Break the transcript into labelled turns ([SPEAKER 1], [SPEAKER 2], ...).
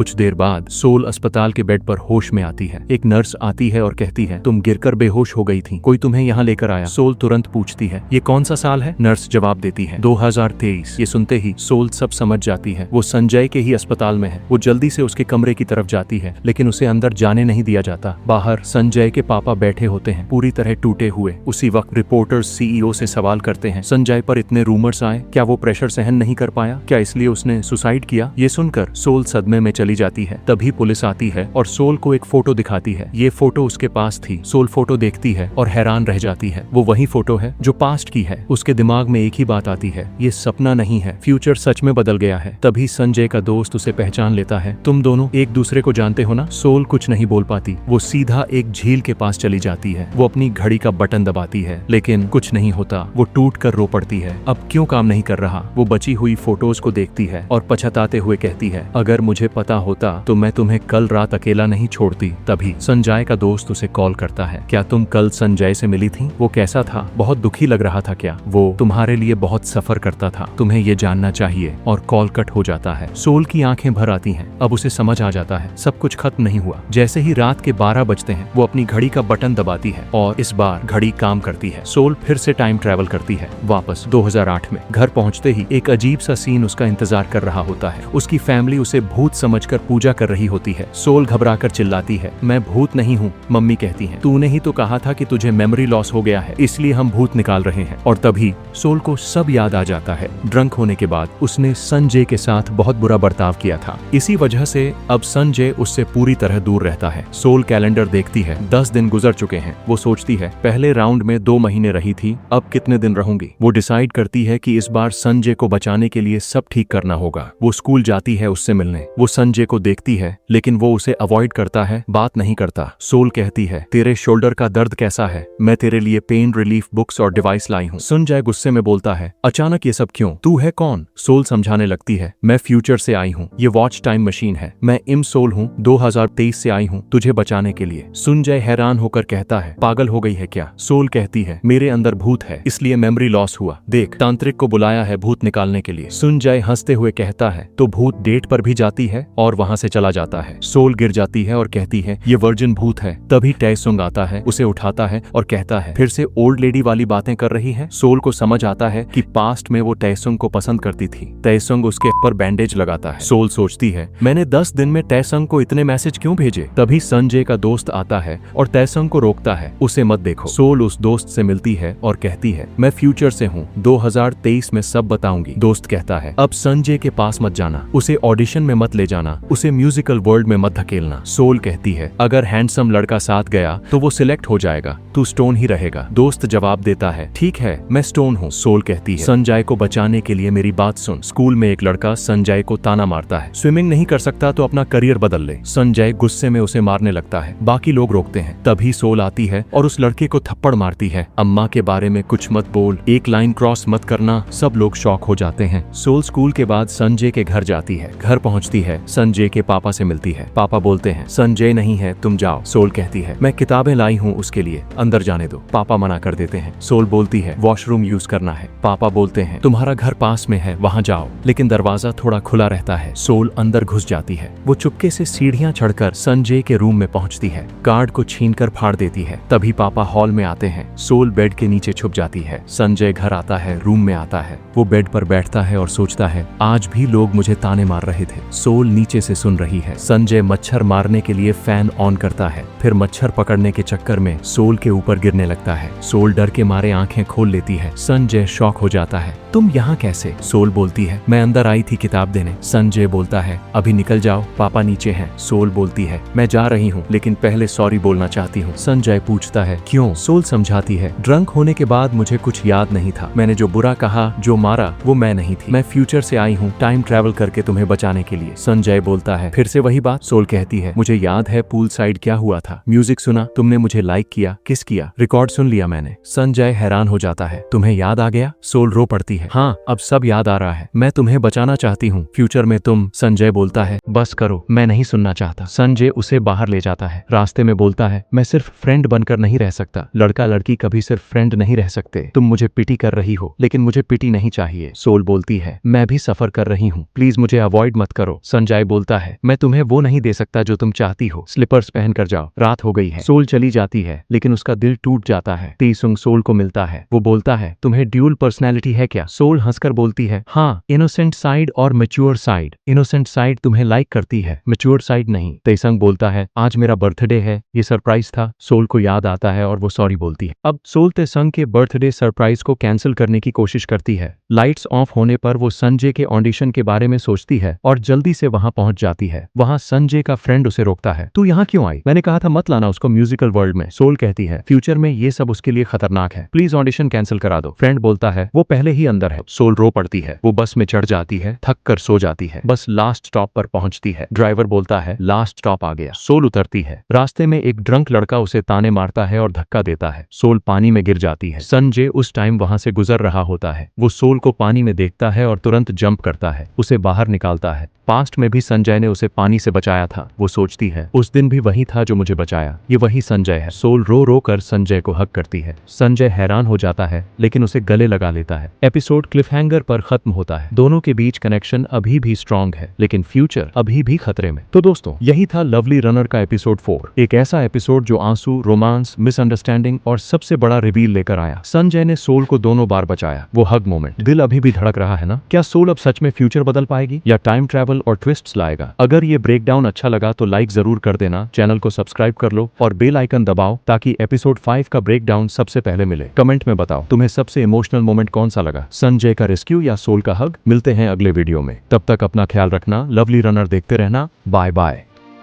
[SPEAKER 1] कुछ देर बाद सोल अस्पताल के बेड पर होश में आती है। एक नर्स आती है और कहती है, तुम गिरकर बेहोश हो गई थी, कोई तुम्हें यहाँ लेकर आया? सोल तुरंत पूछती है, ये कौन सा साल है? नर्स जवाब देती है, 2023। ये सुनते ही सोल सब समझ जाती है। वो संजय के ही अस्पताल में है। वो जल्दी से उसके कमरे की तरफ जाती है, लेकिन उसे अंदर जाने नहीं दिया जाता। बाहर संजय के पापा बैठे होते हैं, पूरी तरह टूटे हुए। उसी वक्त रिपोर्टर्स सीईओ से सवाल करते हैं, संजय पर इतने रूमर्स आए, क्या वो प्रेशर सहन नहीं कर पाया? क्या इसलिए उसने सुसाइड किया? ये सुनकर सोल सदमे में चली जाती है। तभी पुलिस आती है और सोल को एक फोटो दिखाती है। ये फोटो उसके पास थी। सोल फोटो देखती है और हैरान रह जाती है। वो वही फोटो है जो पास्ट की है। उसके दिमाग में एक ही बात आती है, ये सपना नहीं है, फ्यूचर सच में बदल गया है। तभी संजय का दोस्त उसे पहचान लेता है। तुम दोनों एक दूसरे को जानते हो ना? सोल कुछ नहीं बोल पाती। वो सीधा एक झील के पास चली जाती है। वो अपनी घड़ी का बटन दबाती है, लेकिन कुछ नहीं होता। वो टूट कर रो पड़ती है। अब क्यों काम नहीं कर रहा? वो बची हुई फोटोज को देखती है और पछताते हुए कहती है, अगर मुझे पता होता तो मैं तुम्हें कल रात अकेला नहीं छोड़ती। तभी संजय का दोस्त उसे कॉल करता है, क्या तुम कल संजय से मिली थी? वो कैसा था? बहुत दुखी लग रहा था क्या? वो तुम्हारे लिए बहुत सफर करता था, तुम्हें ये जानना चाहिए। और कॉल कट हो जाता है। सोल की आंखें भर आती हैं। अब उसे समझ आ जाता है सब कुछ खत्म नहीं हुआ। जैसे ही रात के 12 बजते हैं, वो अपनी घड़ी का बटन दबाती है और इस बार घड़ी काम करती है। सोल फिर से टाइम ट्रेवल करती है वापस 2008 में। घर पहुंचते ही एक अजीब सा सीन उसका इंतजार कर रहा होता है। उसकी फैमिली उसे भूत समझकर पूजा कर रही होती है। सोल घबराकर चिल्लाती है, मैं भूत नहीं हूँ। मम्मी कहती हैं, तूने ही तो कहा था कि तुझे मेमोरी लॉस हो गया है, इसलिए हम भूत निकाल रहे हैं। और तभी सोल को सब याद आ जाता है। ड्रंक होने के बाद उसने संजय के साथ बहुत बुरा बर्ताव किया था। इसी वजह से अब संजय उससे पूरी तरह दूर रहता है। सोल कैलेंडर देखती है, 10 दिन गुजर चुके हैं। वो सोचती है, पहले राउंड में 2 महीने रही थी, अब कितने दिन रहूंगी? वो डिसाइड करती है कि इस बार संजय को बचाने के लिए सब ठीक करना होगा। वो स्कूल जाती है उससे मिलने। वो संजय को देखती है, लेकिन वो उसे अवॉइड करता है, बात नहीं करता। सोल कहती है, तेरे शोल्डर का दर्द कैसा है? मैं तेरे लिए पेन रिलीफ बुक्स और डिवाइस लाई हूँ। संजय गुस्से में बोलता है, अचानक ये सब क्यों? तू है कौन? सोल समझाने लगती है, मैं फ्यूचर से आई हूँ, ये वॉच टाइम मशीन है। मैं इम सोल हूँ, 2023 से आई हूँ तुझे बचाने के लिए। संजय हैरान होकर कहता है, पागल हो गई है क्या? सोल कहती है, मेरे अंदर भूत है, इसलिए मेमोरी लॉस हुआ। देख, तांत्रिक को बुलाया है भूत निकालने के लिए। संजय हंसते हुए कहता है, तो भूत डेट पर भी जाती है? और वहां से चला जाता है। सोल गिर जाती है और कहती है, ये वर्जिन भूत है। तभी टैसुंग आता है, उसे उठाता है और कहता है, फिर से ओल्ड लेडी वाली बातें कर रही है। सोल को समझ आता है कि पास्ट में वो टैसुंग को पसंद करती थी। टैसुंग उसके ऊपर बैंडेज लगाता है। सोल सोचती है, मैंने 10 दिन में टैसुंग को इतने मैसेज क्यों भेजे? तभी संजय का दोस्त आता है और टैसुंग को रोकता है, उसे मत देखो। सोल उस दोस्त से मिलती है और कहती है, मैं फ्यूचर से हूँ, 2023 में सब बताऊंगी। दोस्त कहता है, अब संजय के पास मत जाना, उसे ऑडिशन में मत ले जाना, उसे म्यूजिकल वर्ल्ड में मत धकेलना। सोल कहती है, अगर हैंडसम लड़का साथ गया तो वो सिलेक्ट हो जाएगा, तू स्टोन ही रहेगा। दोस्त जवाब देता है, ठीक है, मैं स्टोन हूँ। सोल कहती है, संजय को बचाने के लिए मेरी बात सुन। स्कूल में एक लड़का संजय को ताना मारता है, स्विमिंग नहीं कर सकता तो अपना करियर बदल ले। संजय गुस्से में उसे मारने लगता है। बाकी लोग रोकते हैं। तभी सोल आती है और उस लड़के को थप्पड़ मारती है। अम्मा के बारे में कुछ मत बोल, एक लाइन क्रॉस मत करना। सब लोग शॉक हो जाते हैं। सोल स्कूल के बाद संजय के घर जाती है। घर पहुंचती है, संजय के पापा से मिलती है। पापा बोलते हैं, संजय नहीं है, तुम जाओ। सोल कहती है, मैं किताबें लाई हूँ उसके लिए, अंदर जाने दो। पापा मना कर देते हैं। सोल बोलती है, वॉशरूम यूज करना है। पापा बोलते हैं, तुम्हारा घर पास में है, वहाँ जाओ। लेकिन दरवाजा थोड़ा खुला रहता है। सोल अंदर घुस जाती है। वो चुपके से सीढ़ियाँ चढ़कर संजय के रूम में पहुंचती है। कार्ड को छीनकर फाड़ देती है। तभी पापा हॉल में आते हैं। सोल बेड के नीचे छुप जाती है। संजय घर आता है, रूम में आता है। वो बेड पर बैठता है और सोचता है, आज भी लोग मुझे ताने मार रहे थे। सोल नीचे से सुन रही है। संजय मच्छर मारने के लिए फैन ऑन करता है, फिर मच्छर पकड़ने के चक्कर में सोल के ऊपर गिरने लगता है। सोल डर के मारे आंखें खोल लेती है। संजय शॉक हो जाता है, तुम यहाँ कैसे? सोल बोलती है, मैं अंदर आई थी किताब देने। संजय बोलता है, अभी निकल जाओ, पापा नीचे हैं। सोल बोलती है, मैं जा रही हूँ, लेकिन पहले सॉरी बोलना चाहती हूँ। संजय पूछता है, क्यों? सोल समझाती है, ड्रंक होने के बाद मुझे कुछ याद नहीं था। मैंने जो बुरा कहा, जो मारा, वो मैं नहीं थी। मैं फ्यूचर से आई हूँ टाइम ट्रैवल करके तुम्हें बचाने के लिए। संजय बोलता है, फिर से वही बात? सोल कहती है, मुझे याद है पूल साइड क्या हुआ था। म्यूजिक सुना, तुमने मुझे लाइक किया, किस किया, रिकॉर्ड सुन लिया मैंने। संजय हैरान हो जाता है, तुम्हें याद आ गया? सोल रो पड़ती है, हाँ, अब सब याद आ रहा है। मैं तुम्हें बचाना चाहती हूँ, फ्यूचर में तुम। संजय बोलता है, बस करो, मैं नहीं सुनना चाहता। संजय उसे बाहर ले जाता है। रास्ते में बोलता है, मैं सिर्फ फ्रेंड बनकर नहीं रह सकता। लड़का लड़की कभी सिर्फ फ्रेंड नहीं रह सकते। तुम मुझे पिटी कर रही हो, लेकिन मुझे पिटी नहीं चाहिए। सोल बोलती है, मैं भी सफर कर रही हूँ, प्लीज मुझे अवॉइड मत करो। संजय बोलता है, मैं तुम्हें वो नहीं दे सकता जो तुम चाहती हो, स्लीपर्स पहन कर जाओ, रात हो गई है। सोल चली जाती है लेकिन उसका दिल टूट जाता है। तेसुंग सोल को मिलता है, वो बोलता है, तुम्हें ड्यूल पर्सनैलिटी है क्या? सोल हंसकर बोलती है, हाँ, इनोसेंट साइड और मैच्योर साइड। इनोसेंट साइड तुम्हें लाइक करती है, मैच्योर साइड नहीं। तेसंग बोलता है, आज मेरा बर्थडे है, ये सरप्राइज था। सोल को याद आता है और वो सॉरी बोलती है। अब सोल तेसंग के बर्थडे सरप्राइज को कैंसिल करने की कोशिश करती है। लाइट्स ऑफ होने पर वो संजय के ऑडिशन के बारे में सोचती है और जल्दी से वहां पहुंच जाती है। वहां संजय का फ्रेंड उसे रोकता है, तू यहाँ क्यों आई? मैंने कहा था मत लाना उसको म्यूजिकल वर्ल्ड में। सोल कहती है, फ्यूचर में ये सब उसके लिए खतरनाक है, प्लीज ऑडिशन कैंसिल करा दो। फ्रेंड बोलता है, वो पहले ही अंदर है। सोल रो पड़ती है, वो बस में चढ़ जाती है, थक कर सो जाती है। बस लास्ट स्टॉप पर पहुंचती है। ड्राइवर बोलता है, लास्ट स्टॉप आ गया। सोल उतरती है। रास्ते में एक ड्रंक लड़का उसे ताने मारता है और धक्का देता है। सोल पानी में गिर जाती है। संजय उस टाइम वहां से गुजर रहा होता है। वो सोल को पानी में देखता है और तुरंत जंप करता है, उसे बाहर निकालता है। पास्ट में भी संजय ने उसे पानी से बचाया था। वो सोचती है, उस दिन भी वही था जो मुझे बचाया, ये वही संजय है। सोल रो रो कर संजय को हक करती है। संजय हैरान हो जाता है लेकिन उसे गले लगा लेता है। एपिसोड क्लिफहैंगर पर खत्म होता है। दोनों के बीच कनेक्शन अभी भी स्ट्रांग है लेकिन फ्यूचर अभी भी खतरे में। तो दोस्तों, यही था लवली रनर का एपिसोड 4। एक ऐसा एपिसोड जो आंसू, रोमांस, मिसअंडरस्टैंडिंग और सबसे बड़ा रिवील लेकर आया। संजय ने सोल को दोनों बार बचाया। वो हग मोमेंट, दिल अभी भी धड़क रहा है ना? क्या सोल अब सच में फ्यूचर बदल पाएगी या टाइम ट्रैवल और ट्विस्ट्स लाएगा? अगर ये ब्रेकडाउन अच्छा लगा तो लाइक जरूर कर देना, चैनल को सब्सक्राइब कर लो और बेल आइकन दबाओ ताकि एपिसोड 5 का ब्रेकडाउन सबसे पहले मिले। कमेंट में बताओ तुम्हें सबसे इमोशनल मोमेंट कौन सा लगा, संजय का रेस्क्यू या सोल का हग? मिलते हैं अगले वीडियो में, तब तक अपना ख्याल रखना। लवली रनर देखते रहना। Bye bye.